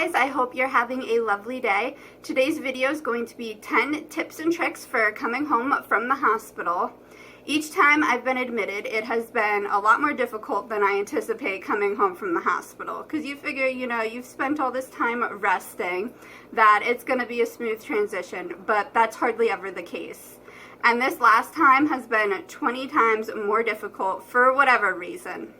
guys, I hope you're having a lovely day. Today's video is going to be 10 tips and tricks for coming home from the hospital. Each time I've been admitted, it has been a lot more difficult than I anticipate coming home from the hospital. Because you figure, you've spent all this time resting, that it's going to be a smooth transition, but that's hardly ever the case. And this last time has been 20 times more difficult for whatever reason.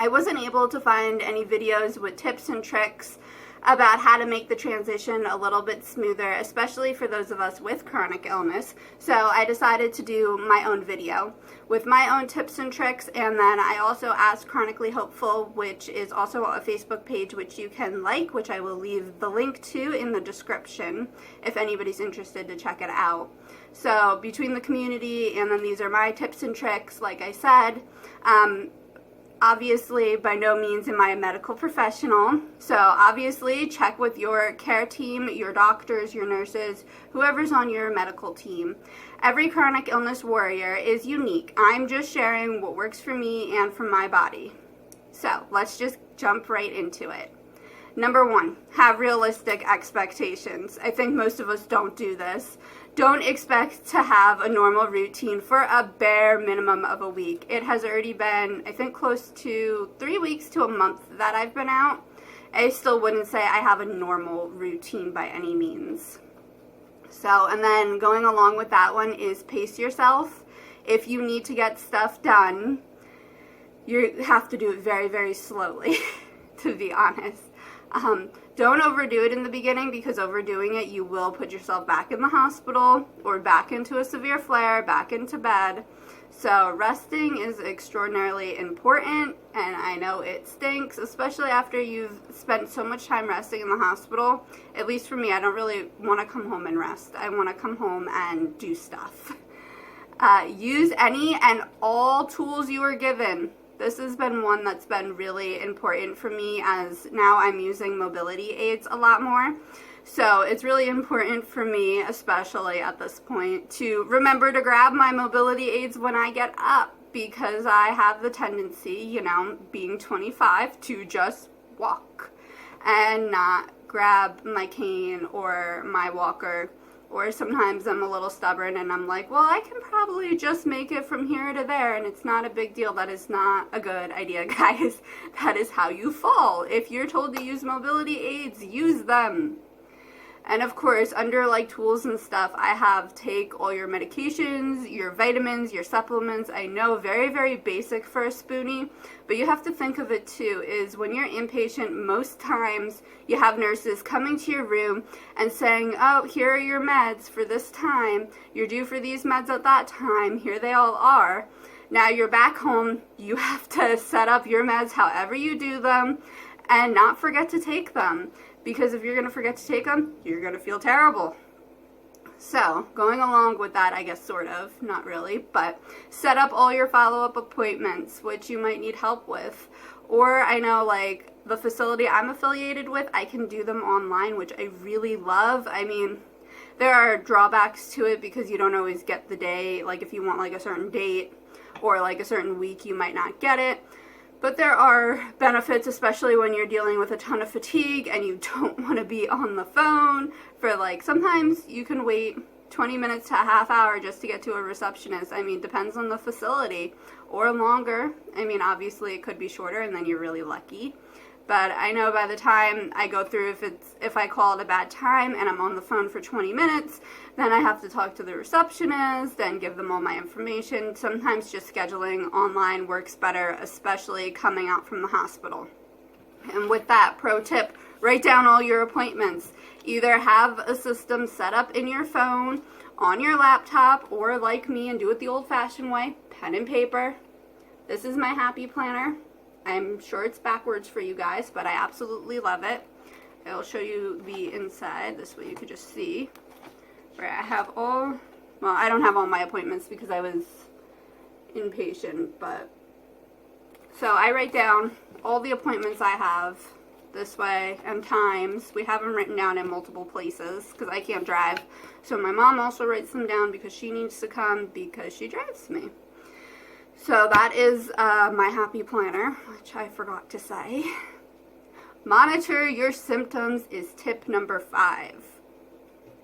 I wasn't able to find any videos with tips and tricks about how to make the transition a little bit smoother, especially for those of us with chronic illness. So I decided to do my own video with my own tips and tricks, and then I also asked Chronically Hopeful, which is also a Facebook page which you can like, which I will leave the link to in the description if anybody's interested to check it out. So between the community and then these are my tips and tricks, like I said, obviously, by no means am I a medical professional, so obviously check with your care team, your doctors, your nurses, whoever's on your medical team. Every chronic illness warrior is unique. I'm just sharing what works for me and for my body. So let's just jump right into it. Number 1, have realistic expectations. I think most of us don't do this. Don't expect to have a normal routine for a bare minimum of a week. It has already been, I think, close to 3 weeks to a month that I've been out. I still wouldn't say I have a normal routine by any means. So, and then going along with that one is pace yourself. If you need to get stuff done, you have to do it very, very slowly, to be honest. Don't overdo it in the beginning, because overdoing it, you will put yourself back in the hospital or back into a severe flare, back into bed. So resting is extraordinarily important, and I know it stinks, especially after you've spent so much time resting in the hospital. At least for me, I don't really want to come home and rest. I want to come home and do stuff. Use any and all tools you are given. This has been one that's been really important for me, as now I'm using mobility aids a lot more. So it's really important for me, especially at this point, to remember to grab my mobility aids when I get up, because I have the tendency, being 25, to just walk and not grab my cane or my walker. Or sometimes I'm a little stubborn and I'm like, well, I can probably just make it from here to there, and it's not a big deal. That is not a good idea, guys. That is how you fall. If you're told to use mobility aids, use them. And of course, under like tools and stuff, I have take all your medications, your vitamins, your supplements. I know, very, very basic for a spoonie, but you have to think of it too, is when you're inpatient, most times you have nurses coming to your room and saying, oh, here are your meds for this time. You're due for these meds at that time. Here they all are. Now you're back home. You have to set up your meds however you do them and not forget to take them. Because if you're going to forget to take them, you're going to feel terrible. So, going along with that, I guess sort of, not really, but set up all your follow-up appointments, which you might need help with. Or I know, like, the facility I'm affiliated with, I can do them online, which I really love. I mean, there are drawbacks to it because you don't always get the day. Like, if you want, like, a certain date or, like, a certain week, you might not get it. But there are benefits, especially when you're dealing with a ton of fatigue and you don't want to be on the phone for, like, sometimes you can wait 20 minutes to a half hour just to get to a receptionist. I mean, depends on the facility, or longer. I mean, obviously it could be shorter and then you're really lucky. But I know by the time I go through, if I call it a bad time and I'm on the phone for 20 minutes, then I have to talk to the receptionist and give them all my information. Sometimes just scheduling online works better, especially coming out from the hospital. And with that, pro tip, write down all your appointments. Either have a system set up in your phone, on your laptop, or like me and do it the old-fashioned way, pen and paper. This is my happy planner. I'm sure it's backwards for you guys, but I absolutely love it. I'll show you the inside. This way you could just see where I have all, well, I don't have all my appointments because I was inpatient, but so I write down all the appointments I have this way and times. We have them written down in multiple places because I can't drive. So my mom also writes them down because she needs to come because she drives me. So that is my happy planner, which I forgot to say. Monitor your symptoms is tip number 5.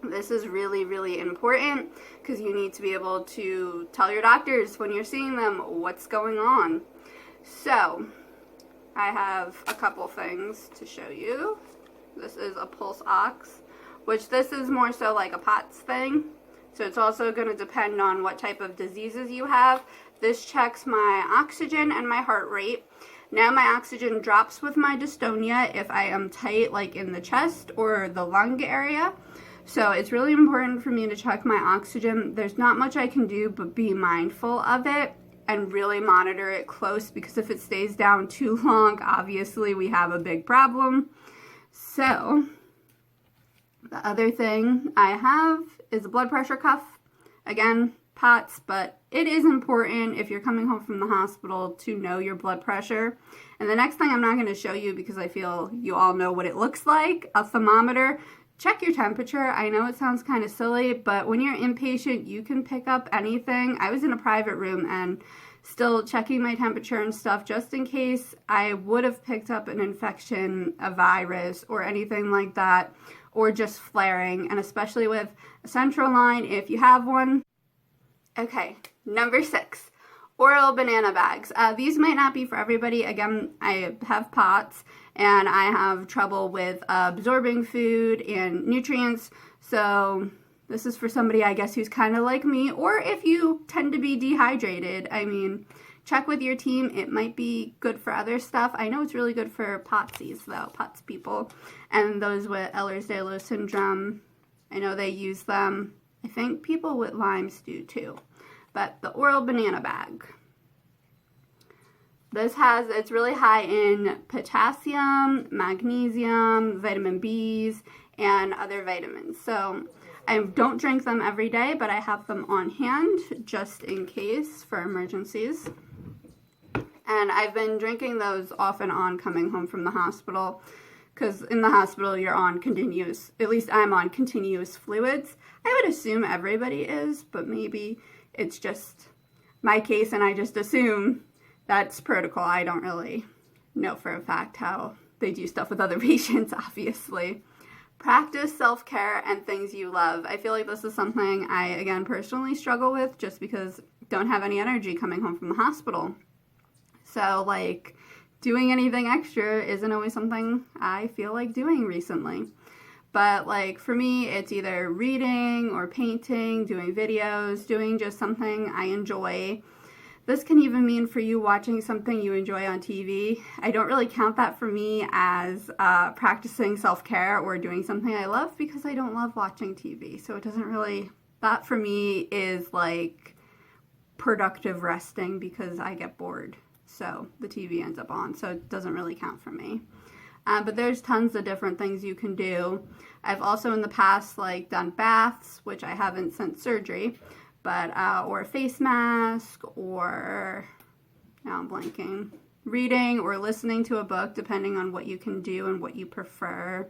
This is really, really important because you need to be able to tell your doctors when you're seeing them what's going on. So, I have a couple things to show you. This is a pulse ox, which this is more so like a POTS thing. So it's also going to depend on what type of diseases you have. This checks my oxygen and my heart rate. Now my oxygen drops with my dystonia if I am tight, like in the chest or the lung area. So it's really important for me to check my oxygen. There's not much I can do but be mindful of it and really monitor it close, because if it stays down too long, obviously we have a big problem. So the other thing I have is a blood pressure cuff. Again, POTS, but it is important if you're coming home from the hospital to know your blood pressure. And the next thing I'm not going to show you because I feel you all know what it looks like, a thermometer. Check your temperature. I know it sounds kind of silly, but when you're inpatient, you can pick up anything. I was in a private room and still checking my temperature and stuff just in case I would have picked up an infection, a virus, or anything like that, or just flaring, and especially with a central line if you have one. Okay, number 6, oral banana bags. These might not be for everybody. Again, I have POTS and I have trouble with absorbing food and nutrients, so this is for somebody, I guess, who's kind of like me, or if you tend to be dehydrated. I mean, check with your team. It might be good for other stuff. I know it's really good for POTSies, though, POTS people, and those with Ehlers-Danlos syndrome. I know they use them. I think people with Lyme's do too. But the oral banana bag. It's really high in potassium, magnesium, vitamin Bs, and other vitamins. So I don't drink them every day, but I have them on hand just in case for emergencies. And I've been drinking those off and on coming home from the hospital, because in the hospital you're on continuous, at least I'm on continuous fluids. I would assume everybody is, but maybe it's just my case and I just assume that's protocol. I don't really know for a fact how they do stuff with other patients, obviously. Practice self-care and things you love. I feel like this is something I, again, personally struggle with just because I don't have any energy coming home from the hospital. So, like, doing anything extra isn't always something I feel like doing recently. But, like, for me, it's either reading or painting, doing videos, doing just something I enjoy. This can even mean for you watching something you enjoy on TV. I don't really count that for me as practicing self-care or doing something I love, because I don't love watching TV. So it doesn't really, that for me is like productive resting because I get bored. So the TV ends up on, so it doesn't really count for me. But there's tons of different things you can do. I've also in the past like done baths, which I haven't since surgery, but or a face mask, or now I'm blanking, reading or listening to a book, depending on what you can do and what you prefer.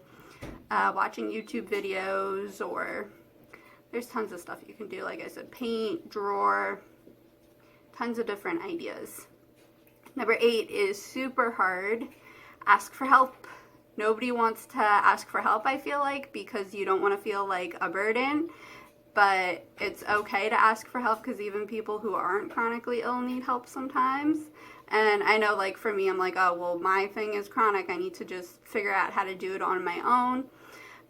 Watching YouTube videos, or there's tons of stuff you can do. Like I said, paint, draw, tons of different ideas. Number 8 is super hard. Ask for help. Nobody wants to ask for help, I feel like, because you don't want to feel like a burden. But it's okay to ask for help, because even people who aren't chronically ill need help sometimes. And I know, like, for me, I'm like, oh, well, my thing is chronic. I need to just figure out how to do it on my own.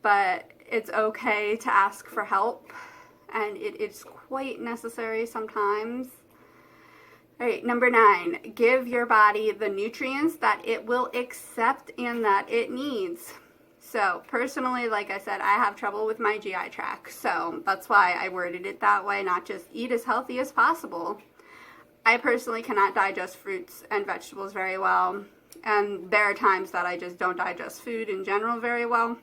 But it's okay to ask for help, and it's quite necessary sometimes. All right, number 9, give your body the nutrients that it will accept and that it needs. So personally, like I said, I have trouble with my GI tract, so that's why I worded it that way, not just eat as healthy as possible. I personally cannot digest fruits and vegetables very well, and there are times that I just don't digest food in general very well.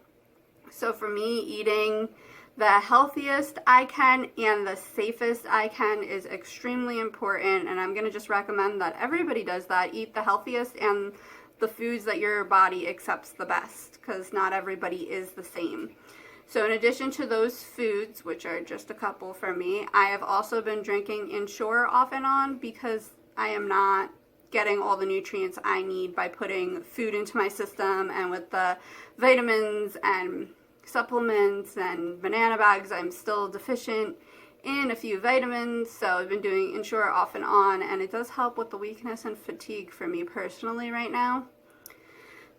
So for me, eating the healthiest I can and the safest I can is extremely important, and I'm going to just recommend that everybody does that. Eat the healthiest and the foods that your body accepts the best, because not everybody is the same. So in addition to those foods, which are just a couple for me, I have also been drinking Ensure off and on, because I am not getting all the nutrients I need by putting food into my system, and with the vitamins and supplements and banana bags, I'm still deficient in a few vitamins, so I've been doing Ensure off and on, and it does help with the weakness and fatigue for me personally right now.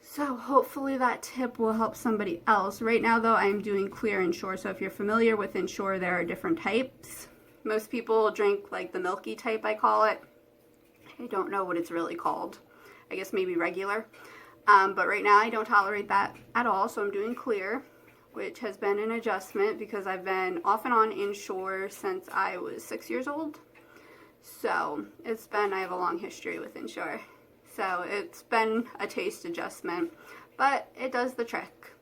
So hopefully that tip will help somebody else. Right now though, I'm doing clear Ensure, so if you're familiar with Ensure, there are different types. Most people drink like the milky type, I call it. I don't know what it's really called. I guess maybe regular. But right now I don't tolerate that at all, so I'm doing clear, which has been an adjustment because I've been off and on Ensure since I was 6 years old. So I have a long history with Ensure. So it's been a taste adjustment, but it does the trick.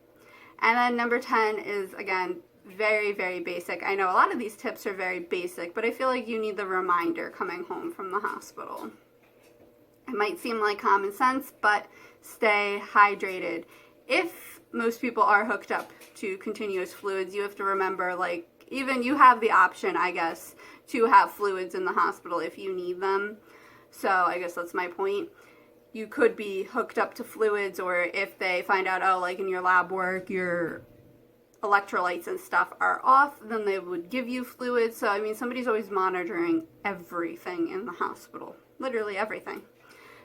And then number 10 is, again, very, very basic. I know a lot of these tips are very basic, but I feel like you need the reminder coming home from the hospital. It might seem like common sense, but stay hydrated. If most people are hooked up to continuous fluids, you have to remember, like, even you have the option, I guess, to have fluids in the hospital if you need them. So I guess that's my point. You could be hooked up to fluids, or if they find out, oh, like in your lab work, your electrolytes and stuff are off, then they would give you fluids. So, I mean, somebody's always monitoring everything in the hospital. Literally everything.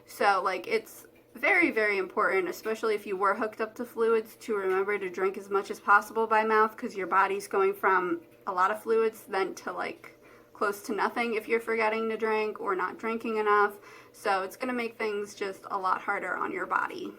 So, like, it's very, very important, especially if you were hooked up to fluids, to remember to drink as much as possible by mouth, because your body's going from a lot of fluids then to, like, close to nothing if you're forgetting to drink or not drinking enough. So it's going to make things just a lot harder on your body.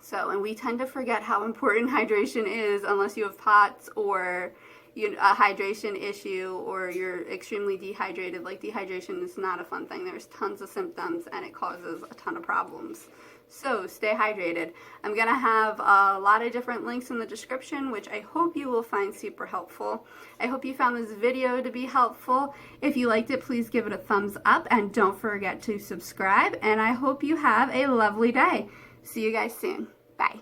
So, and we tend to forget how important hydration is unless you have POTS or a hydration issue, or you're extremely dehydrated. Like, dehydration is not a fun thing. There's tons of symptoms and it causes a ton of problems. So stay hydrated. I'm going to have a lot of different links in the description, which I hope you will find super helpful. I hope you found this video to be helpful. If you liked it, please give it a thumbs up and don't forget to subscribe. And I hope you have a lovely day. See you guys soon. Bye.